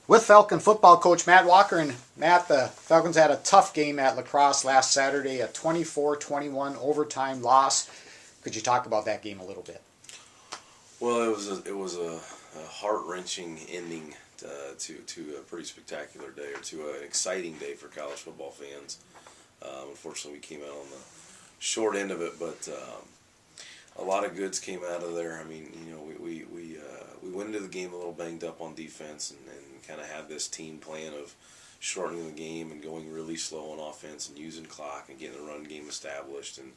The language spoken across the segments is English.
With Falcon football coach Matt Walker. And Matt, the Falcons had a tough game at La Crosse last Saturday, a 24-21 overtime loss. Could you talk about that game a little bit? Well, it was a heart-wrenching ending to a pretty spectacular day, or to an exciting day for college football fans. Unfortunately, we came out on the short end of it, but a lot of goods came out of there. I mean, we went into the game a little banged up on defense, and kind of had this team plan of shortening the game and going really slow on offense and using clock and getting the run game established, and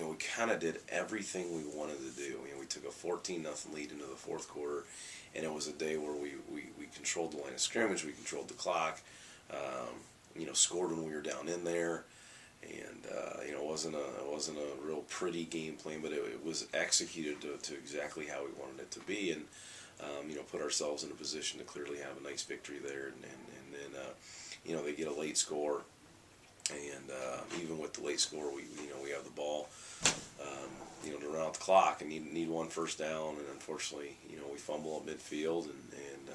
we kind of did everything we wanted to do. We took a 14-0 lead into the fourth quarter, and it was a day where we controlled the line of scrimmage, we controlled the clock, scored when we were down in there, and it wasn't a real pretty game plan, but it was executed to exactly how we wanted it to be, and put ourselves in a position to clearly have a nice victory there, and then they get a late score. And even with the late score, we have the ball, to run out the clock and need one first down, and unfortunately, we fumble at midfield, and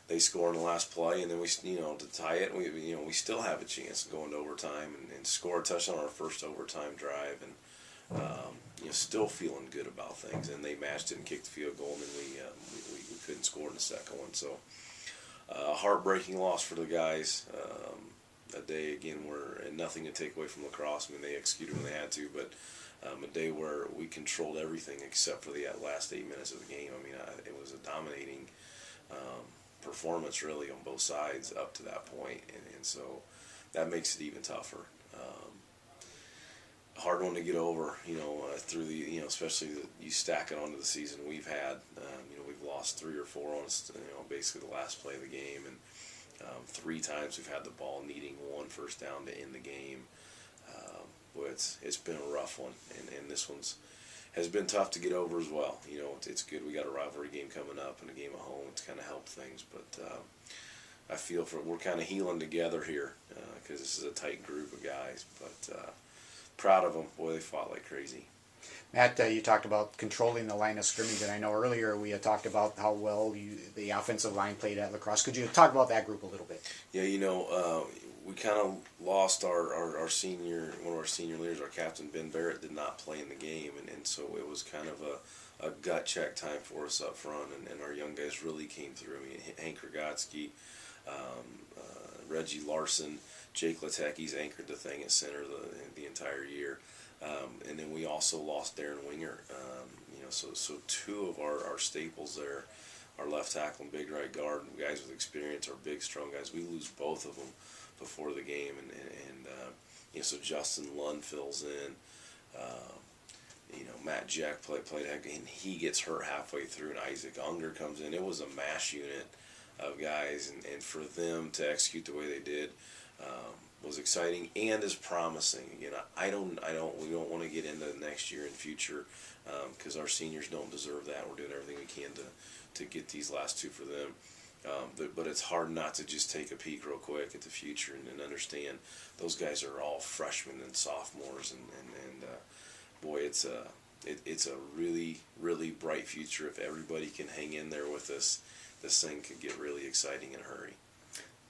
they score in the last play, and then we, to tie it, we still have a chance to go into overtime and score a touchdown on our first overtime drive, and still feeling good about things. And they matched it and kicked the field goal, and then we couldn't score in the second one. So a heartbreaking loss for the guys. A day again where, and nothing to take away from La Crosse. I mean, they executed when they had to, but a day where we controlled everything except for the last 8 minutes of the game. I mean, it was a dominating performance really on both sides up to that point, and so that makes it even tougher. Hard one to get over, through the, especially you stack it onto the season we've had. We've lost 3 or 4 on, basically the last play of the game, and 3 times we've had the ball needing one first down to end the game. Boy, it's been a rough one, and this one's has been tough to get over as well. It's good we got a rivalry game coming up and a game at home to kind of help things, but I feel we're kind of healing together here, because this is a tight group of guys, but proud of them. Boy, they fought like crazy. Matt, you talked about controlling the line of scrimmage, and I know earlier we had talked about how well the offensive line played at La Crosse. Could you talk about that group a little bit? Yeah, we kind of lost our senior, one of our senior leaders, our captain, Ben Barrett, did not play in the game, and so it was kind of a gut check time for us up front, and our young guys really came through. I mean, Hank Rogotsky, Reggie Larson, Jake Latecky's anchored the thing at center the entire year. And then we also lost Darren Winger. So 2 of our staples there, our left tackle and big right guard, guys with experience, our big strong guys, we lose both of them before the game, and so Justin Lund fills in. Matt Jack played, and he gets hurt halfway through, and Isaac Unger comes in. It was a mash unit of guys, and for them to execute the way they did was exciting and is promising. Again, we don't want to get into next year and future, because our seniors don't deserve that. We're doing everything we can to get these last 2 for them. But it's hard not to just take a peek real quick at the future and understand those guys are all freshmen and sophomores, and boy, it's a really, really bright future. If everybody can hang in there with us, this thing could get really exciting in a hurry.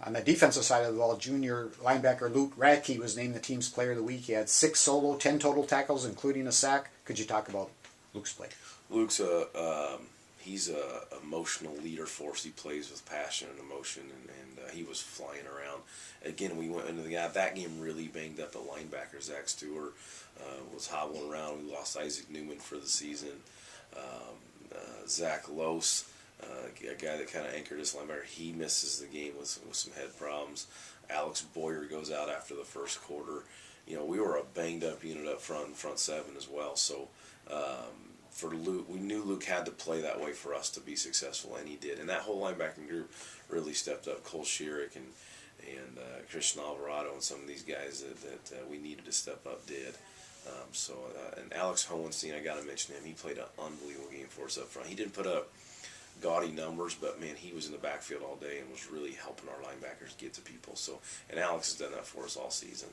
On the defensive side of the ball, junior linebacker Luke Radke was named the team's player of the week. He had 6 solo, 10 total tackles, including a sack. Could you talk about Luke's play? Luke's he's a emotional leader force. He plays with passion and emotion, and he was flying around. Again, we went into that game really banged up the linebacker. Zach Stewart was hobbling around. We lost Isaac Newman for the season. Zach Lose, a guy that kind of anchored his linebacker, he misses the game with some head problems. Alex Boyer goes out after the first quarter. We were a banged up unit up front 7 as well. So for Luke, we knew Luke had to play that way for us to be successful, and he did. And that whole linebacking group really stepped up. Cole Schierick and Christian Alvarado and some of these guys that we needed to step up did. And Alex Hohenstein, I got to mention him. He played an unbelievable game for us up front. He didn't put up gaudy numbers, but man, he was in the backfield all day and was really helping our linebackers get to people. And Alex has done that for us all season.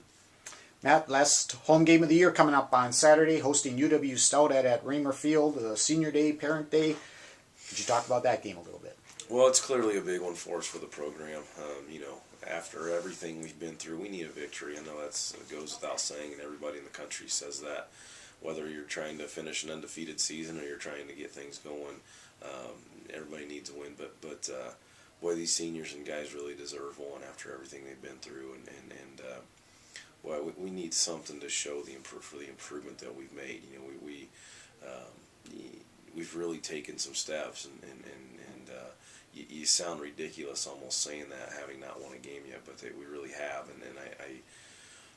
Matt, last home game of the year coming up on Saturday, hosting UW-Stout at Raymer Field, the Senior Day, Parent Day. Could you talk about that game a little bit? Well, it's clearly a big one for us for the program. After everything we've been through, we need a victory. I know it goes without saying, and everybody in the country says that. Whether you're trying to finish an undefeated season or you're trying to get things going, everybody needs a win. But boy, these seniors and guys really deserve one after everything they've been through, and well, we need something to show for the improvement that we've made. We've really taken some steps, and you sound ridiculous almost saying that, having not won a game yet, but we really have, and I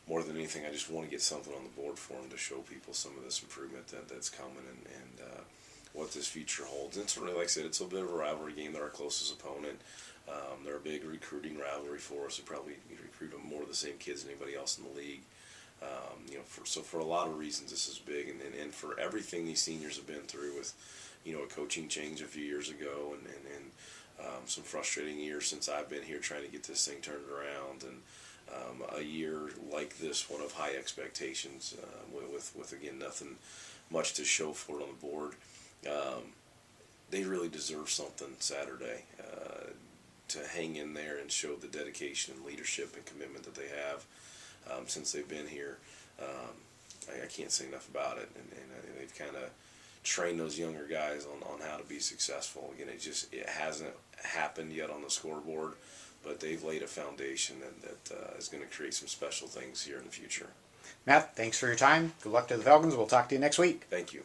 more than anything, I just want to get something on the board for them to show people some of this improvement that's coming, and what this future holds. And it's really, like I said, it's a bit of a rivalry game. They're our closest opponent. They're a big recruiting rivalry for us. We probably recruit more of the same kids than anybody else in the league. For a lot of reasons, this is big, and for everything these seniors have been through with, a coaching change a few years ago, and some frustrating years since I've been here trying to get this thing turned around, and a year like this one of high expectations, with again nothing much to show for it on the board. They really deserve something Saturday to hang in there and show the dedication and leadership and commitment that they have since they've been here. I can't say enough about it, and they've kind of trained those younger guys on how to be successful. Again, it hasn't happened yet on the scoreboard, but they've laid a foundation that is going to create some special things here in the future. Matt, thanks for your time. Good luck to the Falcons. We'll talk to you next week. Thank you.